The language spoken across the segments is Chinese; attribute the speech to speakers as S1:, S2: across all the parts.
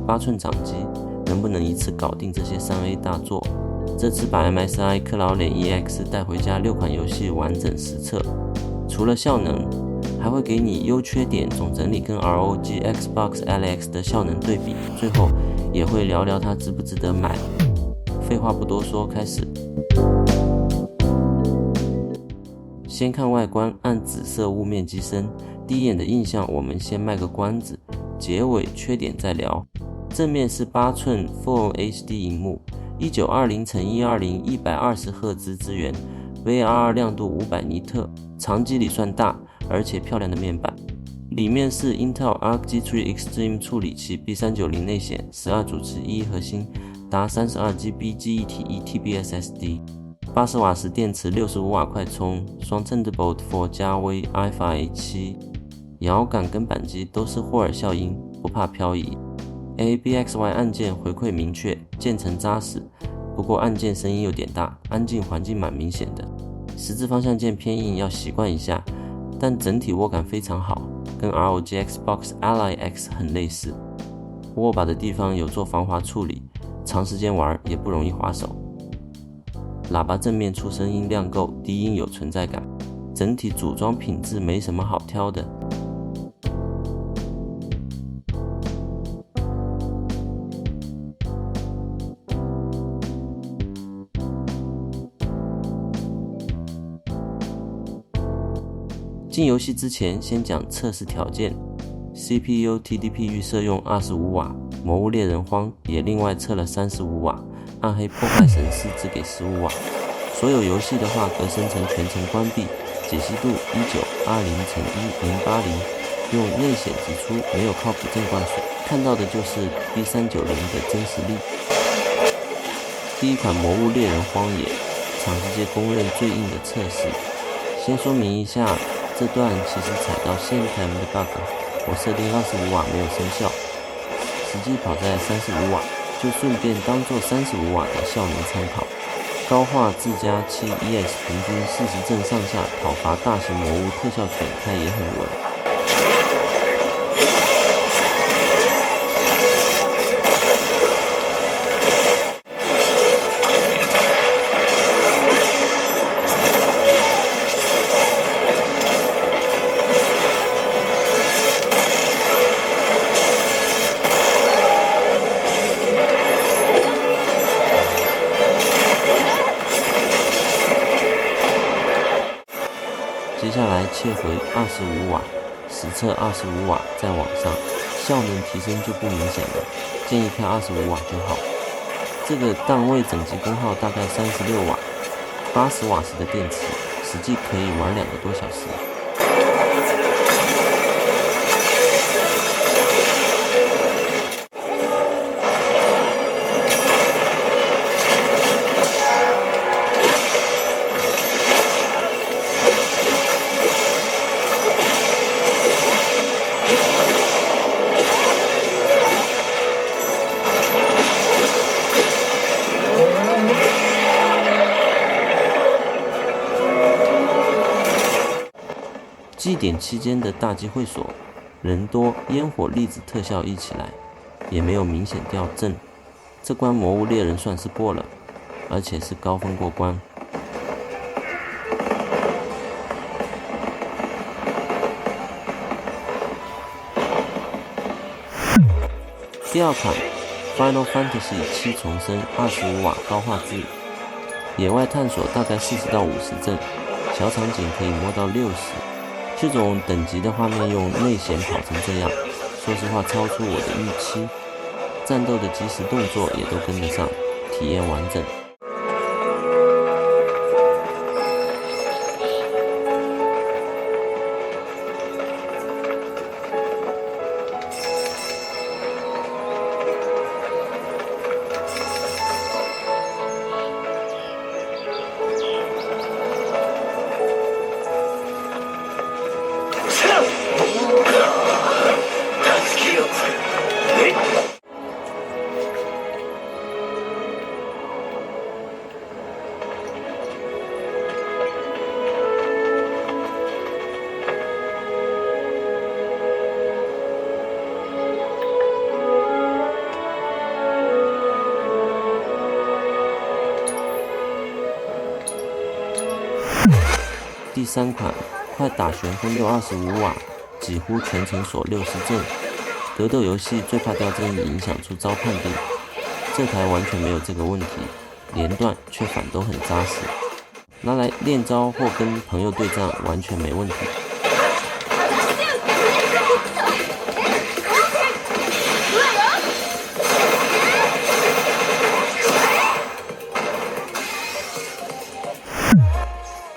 S1: 8寸掌机，能不能一次搞定这些3A 大作？这次把 MSI 克劳联 EX 带回家，6款游戏完整实测，除了效能，还会给你优缺点总整理跟 ROG Xbox LX 的效能对比，最后也会聊聊它值不值得买。废话不多说，开始。先看外观，按紫色雾面机身，第一眼的印象我们先卖个关子，结尾缺点再聊。正面是8寸 Full HD 萤幕，1920x120 120赫兹支援 ，VRR 亮度500尼特，长机里算大，而且漂亮的面板。里面是 Intel Arc G3 Extreme 处理器 B390 内显，12主持1核心，达 32GB 记忆体 1TB SSD。80瓦时电池，65瓦快充，双 Thunderbolt 4加 WiFi 7，摇杆跟扳机都是霍尔效应，不怕漂移。ABXY 按键回馈明确，键程扎实，不过按键声音有点大，安静环境蛮明显的。十字方向键偏硬，要习惯一下，但整体握感非常好，跟 ROG Xbox Ally X 很类似。握把的地方有做防滑处理，长时间玩也不容易滑手。喇叭正面出声音量够，低音有存在感，整体组装品质没什么好挑的。进游戏之前，先讲测试条件。CPU TDP 预设用25瓦，魔物猎人荒也另外测了35瓦，暗黑破坏神4只给15瓦。所有游戏的画格生成全程关闭，解析度1920x1080，用内显指出，没有靠谱正灌水，看到的就是 B390 的真实力。第一款魔物猎人荒野，场世界公认最硬的测试。先说明一下，这段其实踩到线台的 bug， 我设定25瓦没有生效，实际跑在35瓦，就顺便当做35瓦的效能参考。高画自家7 ES 平均40帧上下，讨伐大型魔物特效全开也很稳。接下来切回25瓦，实测25瓦再往上，效能提升就不明显了，建议开25瓦就好。这个档位整机功耗大概36瓦，80瓦时的电池，实际可以玩2个多小时。祭典期间的大集会所，人多，烟火粒子特效一起来，也没有明显掉帧。这关魔物猎人算是过了，而且是高分过关。第二款 Final Fantasy 7重生25瓦高画质，野外探索大概40到50帧，小场景可以摸到60。这种等级的画面用内显跑成这样，说实话超出我的预期。战斗的即时动作也都跟得上，体验完整。第3款快打旋风又25瓦，几乎全程锁60帧。格斗游戏最怕掉帧影响出招判定，这台完全没有这个问题，连段却反都很扎实，拿来练招或跟朋友对战完全没问题。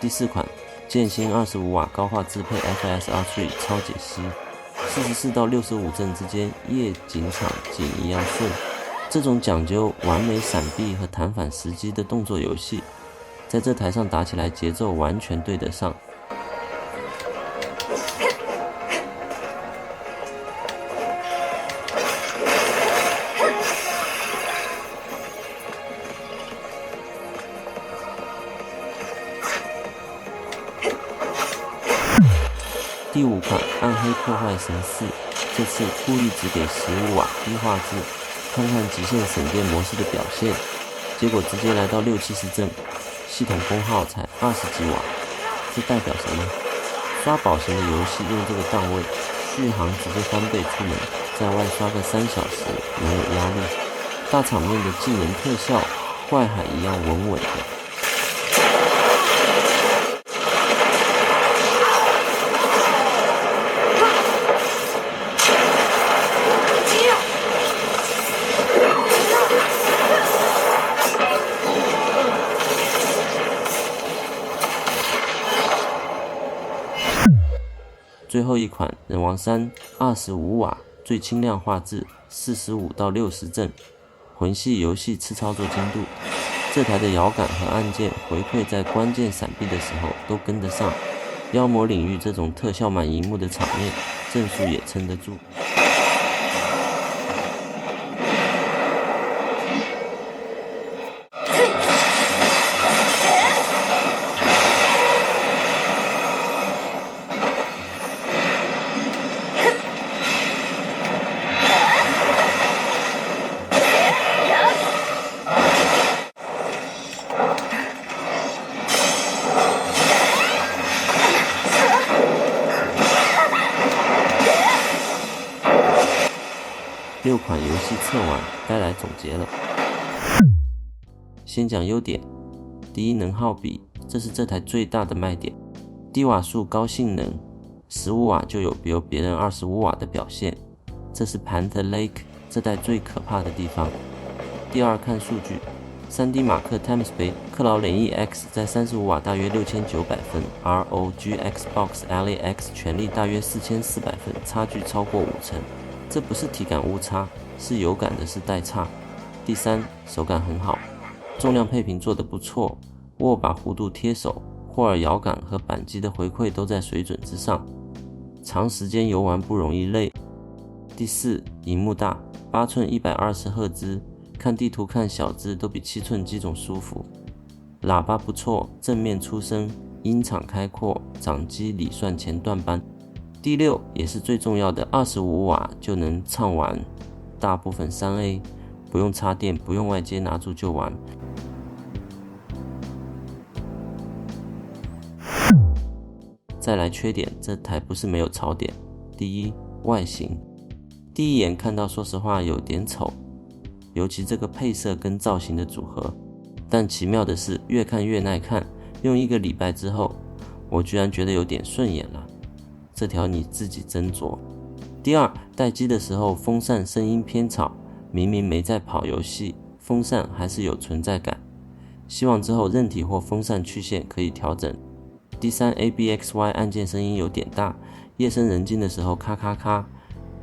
S1: 第4款剑心25瓦高画自配 FSR3 超解析，44到65帧之间夜景场景一样顺。这种讲究完美闪避和弹反时机的动作游戏，在这台上打起来节奏完全对得上。第5款暗黑破坏神4，这次故意只给15瓦低画质，看看极限省电模式的表现，结果直接来到60-70帧，系统功耗才20几瓦，这代表什么？刷宝型的游戏用这个档位，续航直接翻倍出门，在外刷个3小时没有压力，大场面的技能特效，怪海一样稳稳的。最后一款人王3 25瓦，最轻量画质45到60帧，魂系游戏次操作精度，这台的摇杆和按键回馈在关键闪避的时候都跟得上，妖魔领域这种特效满荧幕的场面，帧数也撑得住。6款游戏测完，该来总结了。先讲优点，第一，能耗比，这是这台最大的卖点，低瓦数高性能，15瓦就有比别人25瓦的表现，这是 Panther Lake 这代最可怕的地方。第二，看数据，3D 马克 Times 杯克劳联翼 X 在35瓦大约6900分 ，ROG Xbox Ally X 全力大约4400分，差距超过50%。这不是体感误差，是有感的是代差。第三，手感很好，重量配平做得不错，握把弧度贴手，霍尔摇杆和扳机的回馈都在水准之上，长时间游玩不容易累。第四，萤幕大，8寸120赫兹，看地图看小字都比7寸机种舒服。喇叭不错，正面出声，音场开阔，掌机理算前段班。第六，也是最重要的，25瓦就能畅玩，大部分 3A， 不用插电，不用外接，拿住就玩。再来缺点，这台不是没有槽点。第一，外形，第一眼看到说实话有点丑，尤其这个配色跟造型的组合，但奇妙的是越看越耐看，用1个礼拜之后，我居然觉得有点顺眼了，这条你自己斟酌。第二，待机的时候风扇声音偏吵，明明没在跑游戏，风扇还是有存在感，希望之后韧体或风扇去线可以调整。第三， ABXY 按键声音有点大，夜深人静的时候咔咔咔，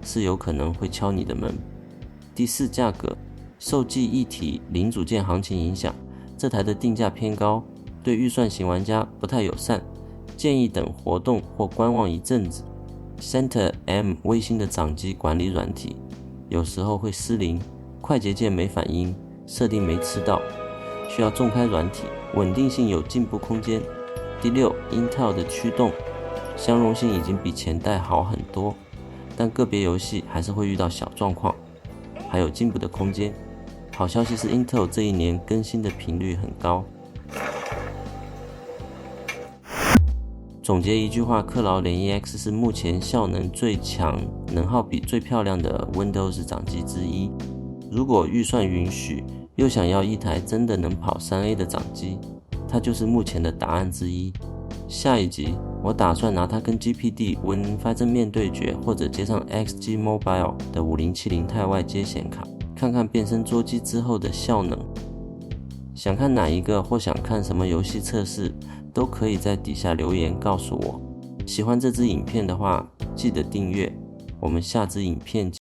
S1: 是有可能会敲你的门。第四，价格，受记忆体零组件行情影响，这台的定价偏高，对预算型玩家不太友善，建议等活动或观望一阵子。Center M 微星的掌机管理软体有时候会失灵，快捷键没反应，设定没吃到，需要重开软体，稳定性有进步空间。第六， Intel 的驱动相容性已经比前代好很多，但个别游戏还是会遇到小状况，还有进步的空间。好消息是 Intel 这一年更新的频率很高。总结一句话，克劳联 EX 是目前效能最强、能耗比最漂亮的 Windows 掌机之一。如果预算允许，又想要一台真的能跑 3A 的掌机，它就是目前的答案之一。下一集我打算拿它跟 GPD 发正面对决，或者接上 XG Mobile 的5070 钛外接显卡，看看变身桌机之后的效能。想看哪一个或想看什么游戏测试，都可以在底下留言告诉我。喜欢这支影片的话，记得订阅。我们下支影片见。